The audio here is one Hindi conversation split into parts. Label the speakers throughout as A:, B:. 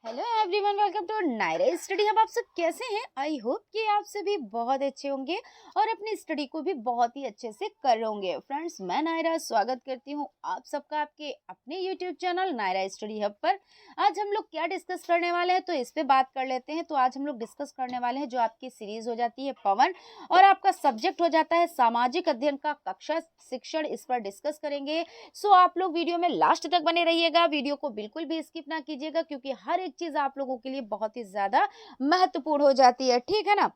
A: Hello everyone, welcome to Naira study hub. आप सब कैसे हैं? आई होप कि आप सभी बहुत अच्छे होंगे और अपनी स्टडी को भी बहुत ही अच्छे से कर रहे होंगे। फ्रेंड्स, मैं नायरा स्वागत करती हूं आप सबका आपके अपने YouTube channel Naira study hub पर। आज हम लोग क्या डिस्कस करने वाले हैं तो इस पे बात कर लेते हैं। तो आज हम लोग डिस्कस करने वाले हैं जो आपकी सीरीज हो जाती है पवन और आपका सब्जेक्ट हो जाता है सामाजिक अध्ययन का कक्षा शिक्षण, इस पर डिस्कस करेंगे। सो आप लोग वीडियो में लास्ट तक बने रहिएगा, वीडियो को बिल्कुल भी स्किप ना कीजिएगा क्योंकि हर एक चीज आप लोगों के लिए बहुत ही ज्यादा महत्वपूर्ण हो जाती है, ठीक है ना।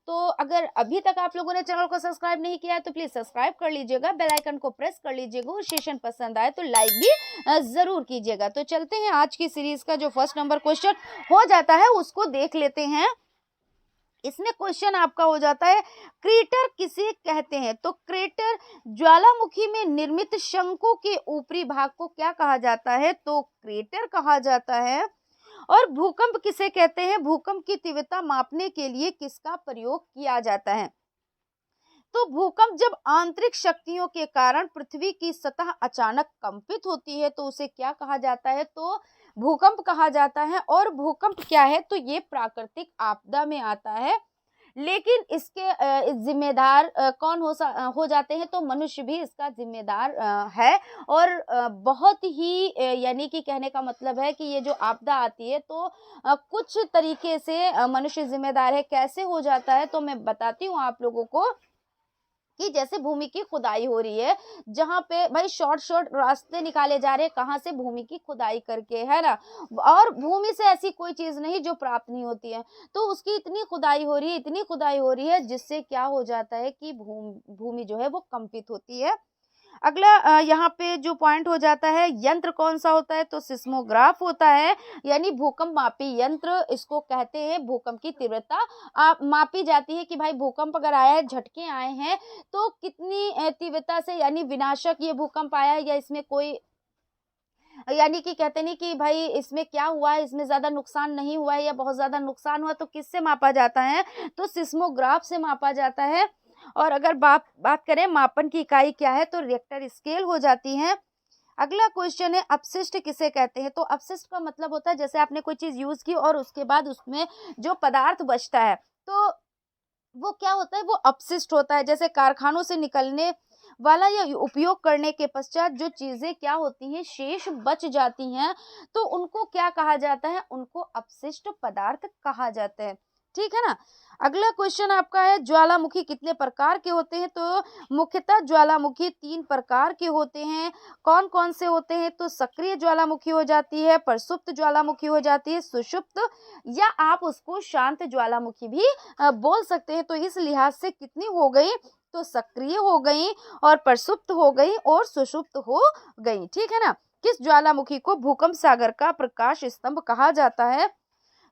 A: तो अगर अभी तक आप लोगों ने चैनल को सब्सक्राइब नहीं किया है तो प्लीज सब्सक्राइब कर लीजिएगा, बेल आइकन को प्रेस कर लीजिएगा और सेशन पसंद आए तो लाइक भी जरूर कीजिएगा। तो चलते हैं, आज की सीरीज का जो फर्स्ट नंबर क्वेश्चन हो जाता है उसको देख लेते हैं। इसमें क्वेश्चन आपका हो जाता है, क्रेटर किसे कहते हैं? तो क्रेटर ज्वालामुखी में निर्मित शंकु के ऊपरी भाग को क्या कहा जाता है? तो क्रेटर कहा जाता है। और भूकंप किसे कहते हैं? भूकंप की तीव्रता मापने के लिए किसका प्रयोग किया जाता है? तो भूकंप जब आंतरिक शक्तियों के कारण पृथ्वी की सतह अचानक कंपित होती है तो उसे क्या कहा जाता है? तो भूकंप कहा जाता है। और भूकंप क्या है? तो ये प्राकृतिक आपदा में आता है, लेकिन इसके जिम्मेदार कौन हो जाते हैं? तो मनुष्य भी इसका जिम्मेदार है। और बहुत ही यानी कि कहने का मतलब है कि ये जो आपदा आती है तो कुछ तरीके से मनुष्य जिम्मेदार है। कैसे हो जाता है तो मैं बताती हूँ आप लोगों को कि जैसे भूमि की खुदाई हो रही है, जहाँ पे भाई शॉर्ट शॉर्ट रास्ते निकाले जा रहे हैं, कहाँ से? भूमि की खुदाई करके, है ना। और भूमि से ऐसी कोई चीज नहीं जो प्राप्त नहीं होती है, तो उसकी इतनी खुदाई हो रही है, इतनी खुदाई हो रही है जिससे क्या हो जाता है कि भूमि जो है वो कंपित होती है। अगला यहाँ पे जो पॉइंट हो जाता है, यंत्र कौन सा होता है? तो सिस्मोग्राफ होता है, यानी भूकंप मापी यंत्र इसको कहते हैं। भूकंप की तीव्रता मापी जाती है कि भाई भूकंप अगर आया है, झटके आए हैं तो कितनी तीव्रता से, यानी विनाशक ये भूकंप आया है या इसमें कोई, यानी कि कहते नहीं कि भाई इसमें क्या हुआ है, इसमें ज्यादा नुकसान नहीं हुआ है या बहुत ज्यादा नुकसान हुआ, तो किससे मापा जाता है? तो सिस्मोग्राफ से मापा जाता है। और अगर बात बात करें मापन की इकाई क्या है तो रिएक्टर स्केल हो जाती है। अगला क्वेश्चन है, अपशिष्ट किसे कहते हैं? तो अपशिष्ट का मतलब होता है जैसे आपने कोई चीज यूज की और उसके बाद उसमें जो पदार्थ बचता है तो वो क्या होता है? वो अपशिष्ट होता है। जैसे कारखानों से निकलने वाला या उपयोग करने के पश्चात जो चीजें क्या होती हैं, शेष बच जाती हैं, तो उनको क्या कहा जाता है? उनको अपशिष्ट पदार्थ कहा जाता है, ठीक है ना। अगला क्वेश्चन आपका है, ज्वालामुखी कितने प्रकार के होते हैं? तो मुख्यतः ज्वालामुखी 3 प्रकार के होते हैं। कौन कौन से होते हैं? तो सक्रिय ज्वालामुखी हो जाती है, प्रसुप्त ज्वालामुखी हो जाती है, सुषुप्त, या आप उसको शांत ज्वालामुखी भी बोल सकते हैं। तो इस लिहाज से कितनी हो गई? तो सक्रिय हो गई और प्रसुप्त हो गई और सुषुप्त हो गई, ठीक है ना। किस ज्वालामुखी को भूकंप सागर का प्रकाश स्तंभ कहा जाता है?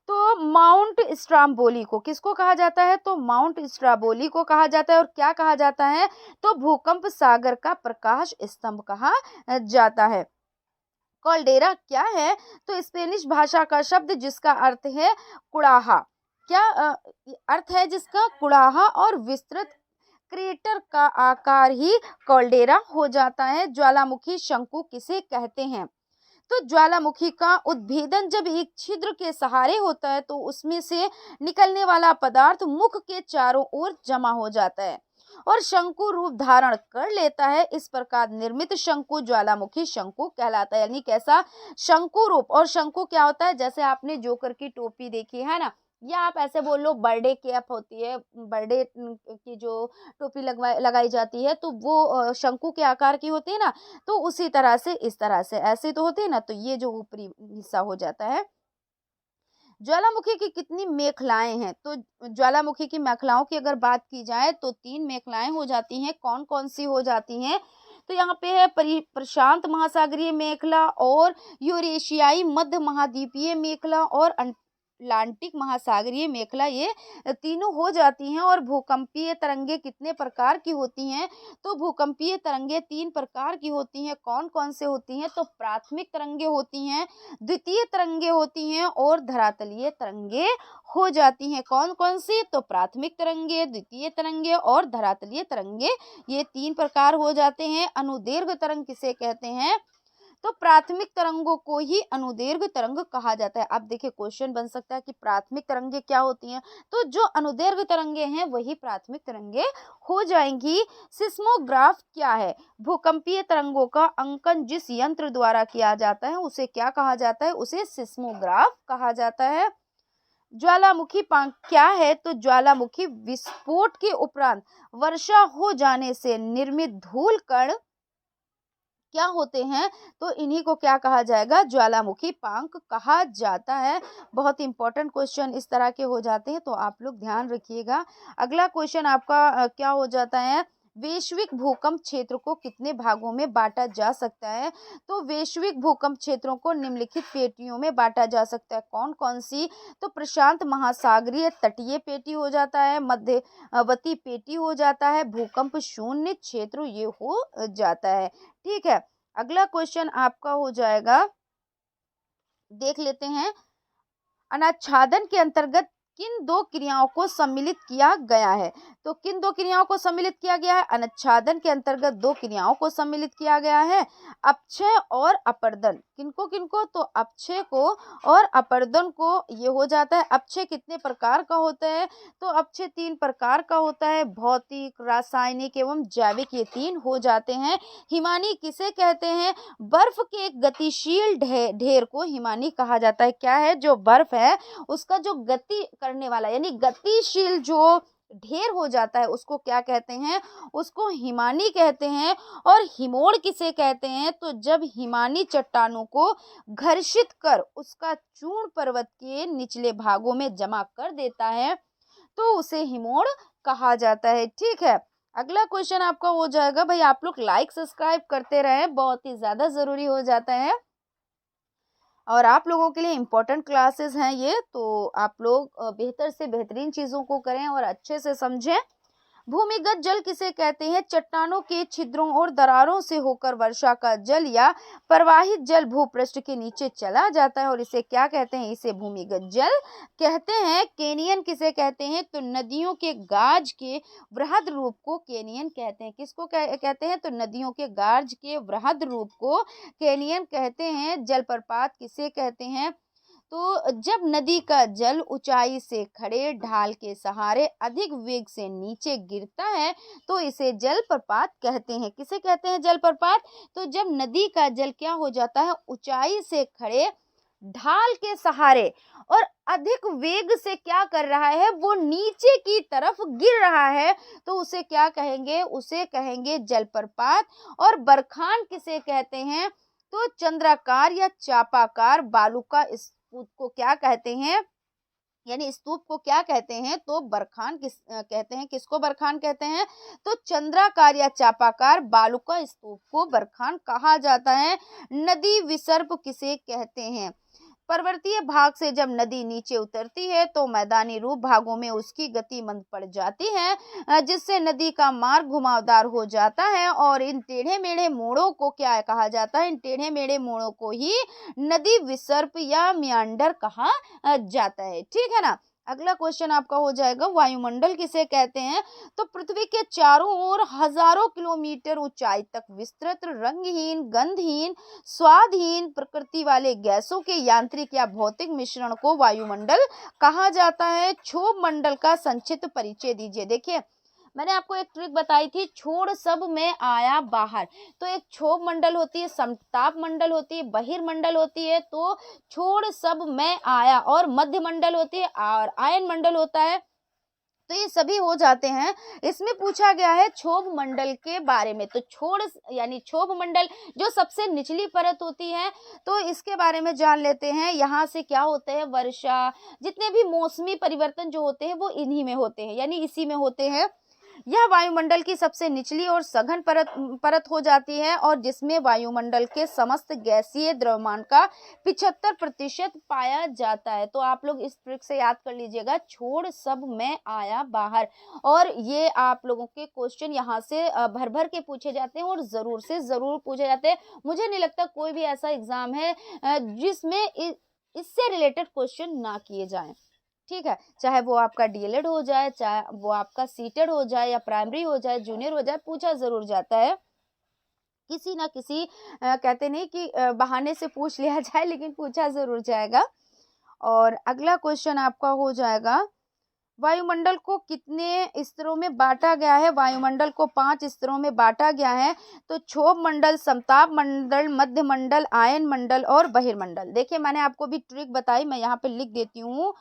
A: तो माउंट स्ट्राम्बोली को किसको कहा जाता है? तो माउंट स्ट्राबोली को कहा जाता है। और क्या कहा जाता है? तो भूकंप सागर का प्रकाश स्तंभ कहा जाता है। कॉल्डेरा क्या है? तो स्पेनिश भाषा का शब्द जिसका अर्थ है कुड़ाहा। क्या अर्थ है जिसका? कुड़ाहा। और विस्तृत क्रेटर का आकार ही कॉल्डेरा हो जाता है। ज्वालामुखी शंकु किसे कहते हैं? तो ज्वालामुखी का उद्भेदन जब एक छिद्र के सहारे होता है तो उसमें से निकलने वाला पदार्थ मुख के चारों ओर जमा हो जाता है और शंकु रूप धारण कर लेता है। इस प्रकार निर्मित शंकु ज्वालामुखी शंकु कहलाता है। यानी कैसा? शंकु रूप। और शंकु क्या होता है? जैसे आपने जोकर की टोपी देखी है ना, या आप ऐसे बोल लो बर्थडे कैप होती है, बर्थडे की जो टोपी लगाई जाती है तो वो शंकु के आकार की होती है ना। तो उसी तरह से, इस तरह से ऐसे तो होती है ना, तो ये जो ऊपरी हिस्सा हो जाता है। ज्वालामुखी की कितनी मेखलाएं हैं? तो ज्वालामुखी की मेखलाओं की अगर बात की जाए तो 3 मेखलाएं हो जाती हैं। कौन कौन सी हो जाती हैं? तो यहाँ पे है प्रशांत महासागरीय मेखला और यूरेशियाई मध्य महाद्वीपीय मेखला और अटलांटिक महासागरीय मेखला, ये तीनों हो जाती हैं। और भूकंपीय तरंगे कितने प्रकार की होती हैं? तो भूकंपीय तरंगे 3 प्रकार की होती हैं। कौन कौन से होती हैं? तो प्राथमिक तरंगे होती हैं, द्वितीय तरंगे होती हैं और धरातलीय तरंगे हो जाती हैं। कौन कौन सी? तो प्राथमिक तरंगे, द्वितीय तरंगे और धरातलीय तरंगे, ये 3 प्रकार हो जाते हैं। अनुदैर्घ्य तरंग किसे कहते हैं? तो प्राथमिक तरंगों को ही अनुदैर्घ्य तरंग कहा जाता है। अब देखिए क्वेश्चन बन सकता है कि प्राथमिक तरंगे क्या होती हैं, तो जो अनुदैर्घ्य तरंगे हैं वही प्राथमिक तरंगे हो जाएंगी। सिस्मोग्राफ क्या है? भूकंपीय तरंगों का अंकन जिस यंत्र द्वारा किया जाता है उसे क्या कहा जाता है? उसे सिस्मोग्राफ कहा जाता है। ज्वालामुखी क्या है? तो ज्वालामुखी विस्फोट के उपरांत वर्षा हो जाने से निर्मित धूल कण क्या होते हैं? तो इन्हीं को क्या कहा जाएगा? ज्वालामुखी पांख कहा जाता है। बहुत इंपॉर्टेंट क्वेश्चन इस तरह के हो जाते हैं, तो आप लोग ध्यान रखिएगा। अगला क्वेश्चन आपका क्या हो जाता है? वैश्विक भूकंप क्षेत्र को कितने भागों में बांटा जा सकता है? तो वैश्विक भूकंप क्षेत्रों को निम्नलिखित पेटियों में बांटा जा सकता है। कौन कौन सी? तो प्रशांत महासागरीय तटीय पेटी हो जाता है, मध्यवर्ती पेटी हो जाता है, भूकंप शून्य क्षेत्र ये हो जाता है। ठीक है, अगला क्वेश्चन आपका हो जाएगा, देख लेते हैं। अनाच्छादन के अंतर्गत किन दो क्रियाओं को सम्मिलित किया गया है? तो किन दो क्रियाओं को सम्मिलित किया गया है? अनाच्छादन के अंतर्गत दो क्रियाओं को सम्मिलित किया गया है, अपक्षय और अपर्दन। किनको किनको? तो अपक्षय को और अपर्दन को। ये हो जाता है। अपक्षय कितने प्रकार का होता है? तो अपक्षय 3 प्रकार का होता है, भौतिक, रासायनिक एवं जैविक, ये 3 हो जाते हैं। हिमानी किसे कहते हैं? बर्फ के एक गतिशील ढेर को हिमानी कहा जाता है। क्या है? जो बर्फ है उसका जो गति करने वाला यानी गतिशील जो ढेर हो जाता है उसको क्या कहते हैं? उसको हिमानी कहते हैं। और हिमोड़ किसे कहते हैं? तो जब हिमानी चट्टानों को घर्षित कर उसका चूर्ण पर्वत के निचले भागों में जमा कर देता है तो उसे हिमोड़ कहा जाता है। ठीक है, अगला क्वेश्चन आपका हो जाएगा, भाई आप लोग लाइक सब्सक्राइब करते रहें, बहुत ही ज्यादा जरूरी हो जाता है और आप लोगों के लिए इम्पोर्टेंट क्लासेस हैं ये, तो आप लोग बेहतर से बेहतरीन चीज़ों को करें और अच्छे से समझें। भूमिगत जल किसे कहते हैं? चट्टानों के छिद्रों और दरारों से होकर वर्षा का जल या प्रवाहित जल भूपृष्ठ के नीचे चला जाता है और इसे क्या कहते हैं? इसे भूमिगत जल कहते हैं। केनियन किसे कहते हैं? तो नदियों के गाज के वृहद रूप को केनियन कहते हैं। किसको कहते हैं? तो नदियों के गाज के वृहद रूप को केनियन कहते हैं। जलप्रपात किसे कहते हैं? तो जब नदी का जल ऊंचाई से खड़े ढाल के सहारे अधिक वेग से नीचे गिरता है तो इसे जलप्रपात कहते हैं। किसे कहते हैं? जलप्रपात। तो जब नदी का जल क्या हो जाता है? ऊंचाई से खड़े ढाल के सहारे और अधिक वेग से क्या कर रहा है? वो नीचे की तरफ गिर रहा है तो उसे क्या कहेंगे? उसे कहेंगे जलप्रपात। और बरखान किसे कहते हैं? तो चंद्राकार या चापाकार बालू का स्तूप को क्या कहते हैं? यानी स्तूप को क्या कहते हैं? तो बरखान कहते हैं। किसको बरखान कहते हैं? तो चंद्राकार या चापाकार बालू का स्तूप को बरखान कहा जाता है। नदी विसर्प किसे कहते हैं? पर्वतीय भाग से जब नदी नीचे उतरती है तो मैदानी रूप भागों में उसकी गति मंद पड़ जाती है, जिससे नदी का मार्ग घुमावदार हो जाता है और इन टेढ़े मेढ़े मोड़ों को क्या कहा जाता है? इन टेढ़े मेढ़े मोड़ों को ही नदी विसर्प या मियांडर कहा जाता है। ठीक है ना। अगला क्वेश्चन आपका हो जाएगा, वायुमंडल किसे कहते हैं? तो पृथ्वी के चारों ओर हजारों किलोमीटर ऊंचाई तक विस्तृत रंगहीन, गंधहीन, स्वादहीन प्रकृति वाले गैसों के यांत्रिक या भौतिक मिश्रण को वायुमंडल कहा जाता है। क्षोभ मंडल का संक्षिप्त परिचय दीजिए। देखिए मैंने आपको एक ट्रिक बताई थी, छोड़ सब में आया बाहर। तो एक क्षोभ मंडल होती है, समताप मंडल होती है, बहिर्मंडल होती है। तो छोड़ सब में आया, और मध्य मंडल होती है और आयन मंडल होता है। तो ये सभी हो जाते हैं। इसमें पूछा गया है क्षोभ मंडल के बारे में। तो छोड़ यानी क्षोभ मंडल जो सबसे निचली परत होती है, तो इसके बारे में जान लेते हैं। यहाँ से क्या होते हैं? वर्षा, जितने भी मौसमी परिवर्तन जो होते हैं वो इन्हीं में होते हैं, यानी इसी में होते हैं। यह वायुमंडल की सबसे निचली और सघन परत हो जाती है और जिसमें वायुमंडल के समस्त गैसीय द्रव्यमान का 75% पाया जाता है। तो आप लोग इस ट्रिक से याद कर लीजिएगा, छोड़ सब में आया बाहर। और ये आप लोगों के क्वेश्चन यहाँ से भर भर के पूछे जाते हैं और जरूर से जरूर पूछे जाते हैं। मुझे नहीं लगता कोई भी ऐसा एग्जाम है जिसमें इससे रिलेटेड क्वेश्चन ना किए जाएं। ठीक है, चाहे वो आपका डीएलएड हो जाए, चाहे वो आपका सीटेड हो जाए, या प्राइमरी हो जाए, जूनियर हो जाए, पूछा जरूर जाता है। किसी ना किसी कहते नहीं कि बहाने से पूछ लिया जाए, लेकिन पूछा ज़रूर जाएगा। और अगला क्वेश्चन आपका हो जाएगा, वायुमंडल को कितने स्तरों में बांटा गया है? वायुमंडल को 5 स्तरों में बांटा गया है। तो क्षोभ मंडल, समताप मंडल, मध्य मंडल, आयन मंडल और बहिर्मंडल। देखिए, मैंने आपको भी ट्रिक बताई, मैं यहाँ पे लिख देती हूँ।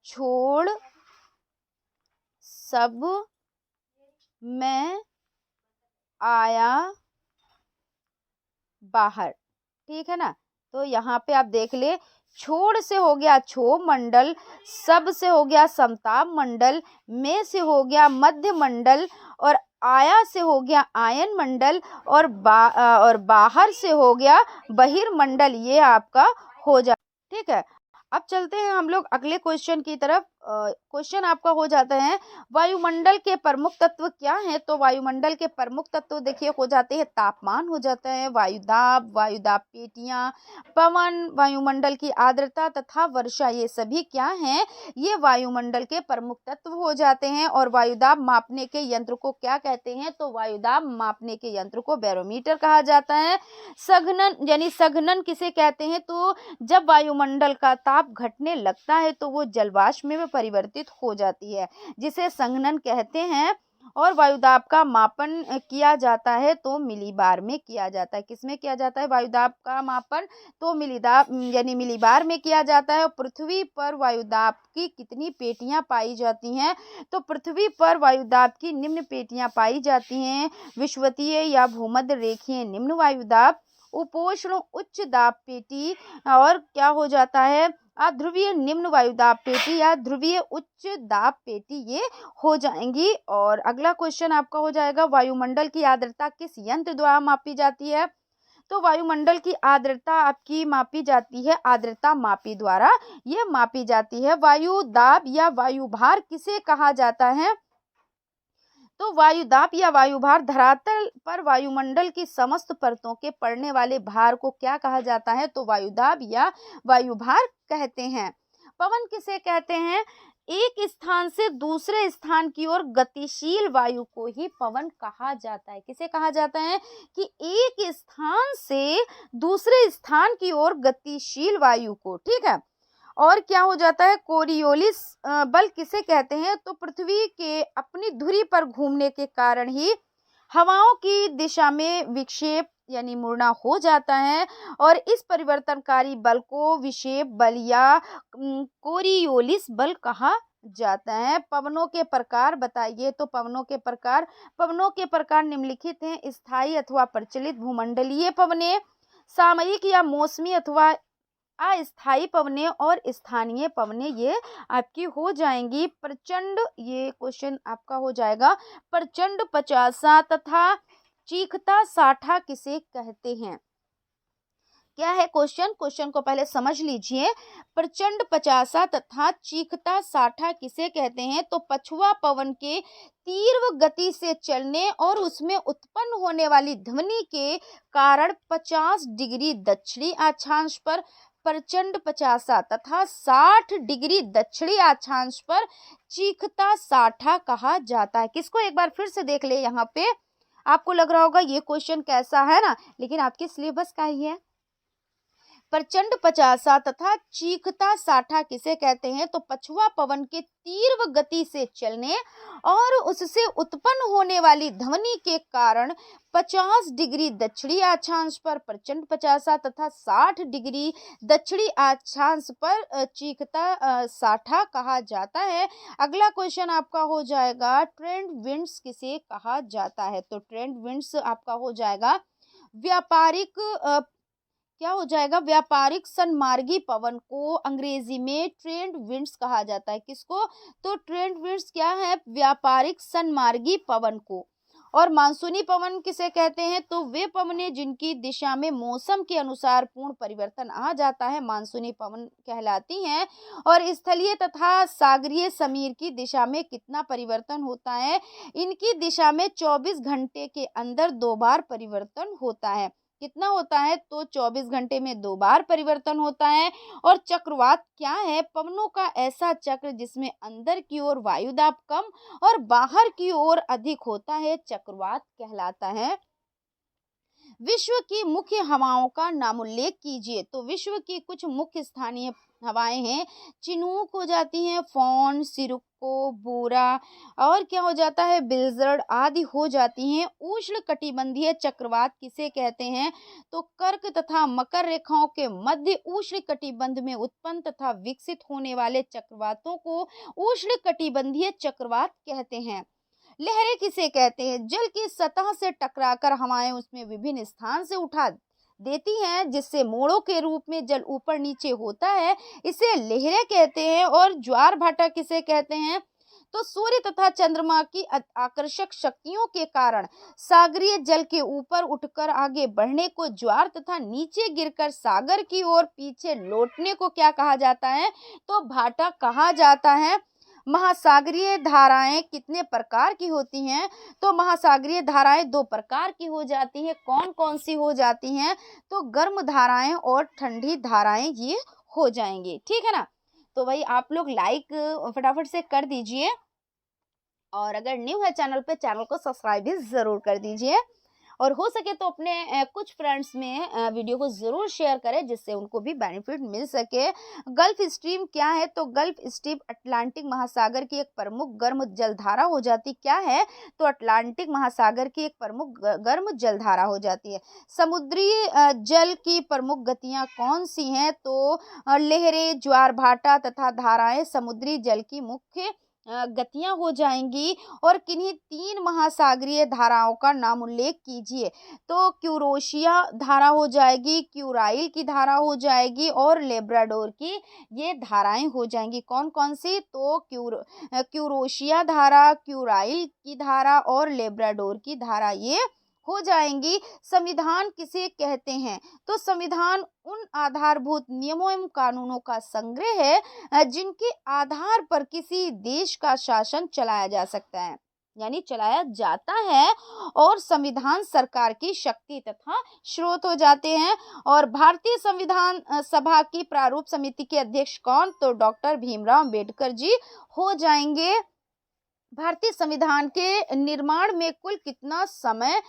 A: छोड़ सब में आया बाहर, ठीक है ना। तो यहाँ पे आप देख ले, छोड़ से हो गया क्षोभ मंडल, सब से हो गया समताप मंडल, में से हो गया मध्य मंडल, और आया से हो गया आयन मंडल, और और बाहर से हो गया बहिर्मंडल। ये आपका हो जा, ठीक है। अब चलते हैं हम लोग अगले क्वेश्चन की तरफ। क्वेश्चन आपका हो जाता है, वायुमंडल के प्रमुख तत्व क्या हैं? तो वायुमंडल के प्रमुख तत्व देखिए हो जाते हैं, तापमान हो जाता है, वायुदाब, वायुदाब पेटियां, पवन, वायुमंडल की आर्द्रता तथा वर्षा। ये सभी क्या हैं? ये वायुमंडल के प्रमुख तत्व हो जाते हैं। और वायुदाब मापने के यंत्र को क्या कहते हैं? तो वायुदाब मापने के यंत्र को बैरोमीटर कहा जाता है। संघनन यानी संघनन किसे कहते हैं? तो जब वायुमंडल का ताप घटने लगता है तो वो जलवाष्प में परिवर्तित हो जाती है, जिसे संघनन कहते हैं। और वायुदाब का मापन किया जाता है तो मिलीबार में किया जाता है। किसमें किया जाता है वायुदाब का मापन? तो मिलीदाब यानी मिलीबार में किया जाता है। और पृथ्वी पर वायुदाब की कितनी पेटियां पाई जाती हैं? तो पृथ्वी पर वायुदाब की निम्न पेटियां पाई जाती हैं। विषुवतीय या भूमध्य रेखीय निम्न वायुदाब, उपोष्ण उच्च दाब पेटी, और क्या हो जाता है, अध्रुवीय निम्न वायुदाब पेटी या ध्रुवीय उच्च दाब पेटी, ये हो जाएंगी। और अगला क्वेश्चन आपका हो जाएगा, वायुमंडल की आर्द्रता किस यंत्र द्वारा मापी जाती है? तो वायुमंडल की आर्द्रता आपकी मापी जाती है आर्द्रता मापी द्वारा, ये मापी जाती है। वायु दाब या वायुभार किसे कहा जाता है? तो वायुदाब या वायुभार धरातल पर वायुमंडल की समस्त परतों के पड़ने वाले भार को क्या कहा जाता है? तो वायुदाब या वायुभार कहते हैं। पवन किसे कहते हैं? एक स्थान से दूसरे स्थान की ओर गतिशील वायु को ही पवन कहा जाता है। किसे कहा जाता है? कि एक स्थान से दूसरे स्थान की ओर गतिशील वायु को, ठीक है। और क्या हो जाता है, कोरियोलिस बल किसे कहते हैं? तो पृथ्वी के अपनी धुरी पर घूमने के कारण ही हवाओं की दिशा में विक्षेप यानी मुड़ना हो जाता है। और इस परिवर्तनकारी बल को विक्षेप बल या कोरियोलिस बल कहा जाता है। पवनों के प्रकार बताइए। तो पवनों के प्रकार निम्नलिखित हैं। स्थायी अथवा प्रचलित भूमंडलीय पवने, सामयिक या मौसमी अथवा अस्थायी पवने, और स्थानीय पवने, ये आपकी हो जाएंगी। प्रचंड, ये क्वेश्चन आपका हो जाएगा, प्रचंड पचासा तथा चीखता साठा किसे कहते हैं? क्या है क्वेश्चन को पहले समझ लीजिए। प्रचंड पचासा तथा चीखता साठा किसे कहते हैं? तो पछुआ पवन के तीव्र गति से चलने और उसमें उत्पन्न होने वाली ध्वनि के कारण 50 डिग्री दक्षिणी अक्षांश पर प्रचंड पचासा तथा 60 डिग्री दक्षिणी अक्षांश पर चीखता साठा कहा जाता है। किसको एक बार फिर से देख ले। यहाँ पे आपको लग रहा होगा ये क्वेश्चन कैसा है ना, लेकिन आपके सिलेबस का ही है। प्रचंड पचासा तथा चीखता साठा किसे कहते हैं? तो पछुआ पवन के तीव्र गति से चलने और उससे उत्पन्न होने वाली ध्वनि के कारण 50 डिग्री दक्षिणी अक्षांश पर प्रचंड पचासा तथा 60 डिग्री दक्षिणी अक्षांश पर चीखता साठा कहा जाता है। अगला क्वेश्चन आपका हो जाएगा, ट्रेंड विंड्स किसे कहा जाता है? तो ट्रेंड विंड्स आपका हो जाएगा व्यापारिक क्या हो जाएगा, व्यापारिक सनमार्गी पवन को अंग्रेजी में ट्रेंड विंड्स कहा जाता है। किसको? तो ट्रेंड विंड्स क्या है? व्यापारिक सनमार्गी पवन को। और मानसूनी पवन किसे कहते हैं? तो वे पवने जिनकी दिशा में मौसम के अनुसार पूर्ण परिवर्तन आ जाता है, मानसूनी पवन कहलाती हैं। और स्थलीय तथा सागरीय समीर की दिशा में कितना परिवर्तन होता है? इनकी दिशा में 24 घंटे के अंदर 2 बार परिवर्तन होता है। कितना होता है? तो 24 घंटे में 2 बार परिवर्तन होता है। और चक्रवात क्या है? पवनों का ऐसा चक्र जिसमें अंदर की ओर वायुदाब कम और बाहर की ओर अधिक होता है, चक्रवात कहलाता है। विश्व की मुख्य हवाओं का नामोल्लेख कीजिए। तो विश्व की कुछ मुख्य स्थानीय हवाएं हैं, चिनूक हो जाती हैं, फोन, सिरको, बोरा और क्या हो जाता है, बिलजर्ड आदि हो जाती हैं। उष्ण कटिबंधीय चक्रवात किसे कहते हैं? तो कर्क तथा मकर रेखाओं के मध्य उष्ण कटिबंध में उत्पन्न तथा विकसित होने वाले चक्रवातों को उष्ण कटिबंधीय चक्रवात कहते हैं। लहरें किसे कहते हैं? जल की सतह से टकराकर हवाएं उसमें विभिन्न स्थान से उठा देती हैं, जिससे मोड़ों के रूप में जल ऊपर नीचे होता है, इसे लहरें कहते हैं। और ज्वार भाटा किसे कहते हैं? तो सूर्य तथा चंद्रमा की आकर्षक शक्तियों के कारण सागरीय जल के ऊपर उठकर आगे बढ़ने को ज्वार तथा नीचे गिरकर सागर की ओर पीछे लौटने को क्या कहा जाता है? तो भाटा कहा जाता है। महासागरीय धाराएं कितने प्रकार की होती हैं? तो महासागरीय धाराएं दो प्रकार की हो जाती हैं। कौन कौन सी हो जाती हैं? तो गर्म धाराएं और ठंडी धाराएं ये हो जाएंगी। ठीक है ना? तो भाई आप लोग लाइक फटाफट से कर दीजिए, और अगर न्यू है चैनल पे, चैनल को सब्सक्राइब भी ज़रूर कर दीजिए, और हो सके तो अपने कुछ फ्रेंड्स में वीडियो को ज़रूर शेयर करें, जिससे उनको भी बेनिफिट मिल सके। गल्फ स्ट्रीम क्या है? तो गल्फ स्ट्रीम अटलांटिक महासागर की एक प्रमुख गर्म जलधारा हो जाती। क्या है? तो अटलांटिक महासागर की एक प्रमुख गर्म जलधारा हो जाती है। समुद्री जल की प्रमुख गतियाँ कौन सी हैं? तो लहरें, ज्वार भाटा तथा धाराएं समुद्री जल की मुख्य गतियां हो जाएंगी। और किन्हीं तीन महासागरीय धाराओं का नाम उल्लेख कीजिए। तो क्यूरोशिया धारा हो जाएगी, क्यूराइल की धारा हो जाएगी, और लेब्राडोर की ये धाराएं हो जाएंगी। कौन कौन सी? तो क्यूरोशिया धारा, क्यूराइल की धारा और लेब्राडोर की धारा ये हो जाएंगी। संविधान किसे कहते हैं? तो संविधान उन आधारभूत नियमों एवं कानूनों का संग्रह है जिनके आधार पर किसी देश का शासन चलाया जा सकता है, यानी चलाया जाता है। और संविधान सरकार की शक्ति तथा स्रोत हो जाते हैं। और भारतीय संविधान सभा की प्रारूप समिति के अध्यक्ष कौन? तो डॉक्टर भीमराव अंबेडकर जी हो जाएंगे। भारतीय संविधान के निर्माण में कुल कितना समय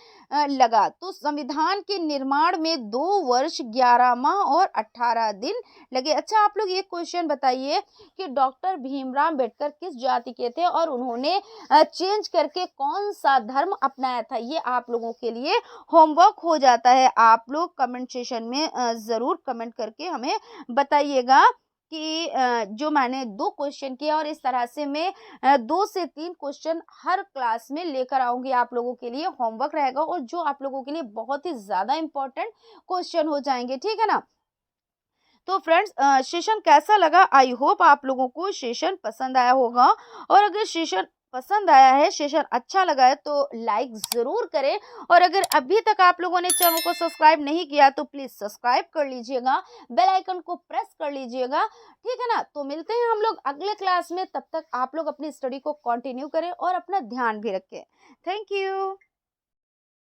A: लगा? तो संविधान के निर्माण में 2 वर्ष 11 माह और 18 दिन लगे। अच्छा, आप लोग ये क्वेश्चन बताइए कि डॉक्टर भीमराव अंबेडकर किस जाति के थे और उन्होंने चेंज करके कौन सा धर्म अपनाया था? ये आप लोगों के लिए होमवर्क हो जाता है। आप लोग कमेंट सेशन में ज़रूर कमेंट करके हमें बताइएगा कि जो मैंने 2 क्वेश्चन किए, और इस तरह से मैं 2 से 3 क्वेश्चन हर क्लास में लेकर आऊंगी। आप लोगों के लिए होमवर्क रहेगा, और जो आप लोगों के लिए बहुत ही ज़्यादा इम्पोर्टेंट क्वेश्चन हो जाएंगे। ठीक है ना? तो फ्रेंड्स, सेशन कैसा लगा? आई होप आप लोगों को सेशन पसंद आया होगा। और अगर सेशन पसंद आया है, सेशन अच्छा लगा है, तो लाइक ज़रूर करें। और अगर अभी तक आप लोगों ने चैनल को सब्सक्राइब नहीं किया तो प्लीज़ सब्सक्राइब कर लीजिएगा, बेल आइकन को प्रेस कर लीजिएगा। ठीक है ना? तो मिलते हैं हम लोग अगले क्लास में। तब तक आप लोग अपनी स्टडी को कंटिन्यू करें और अपना ध्यान भी रखें। Thank you.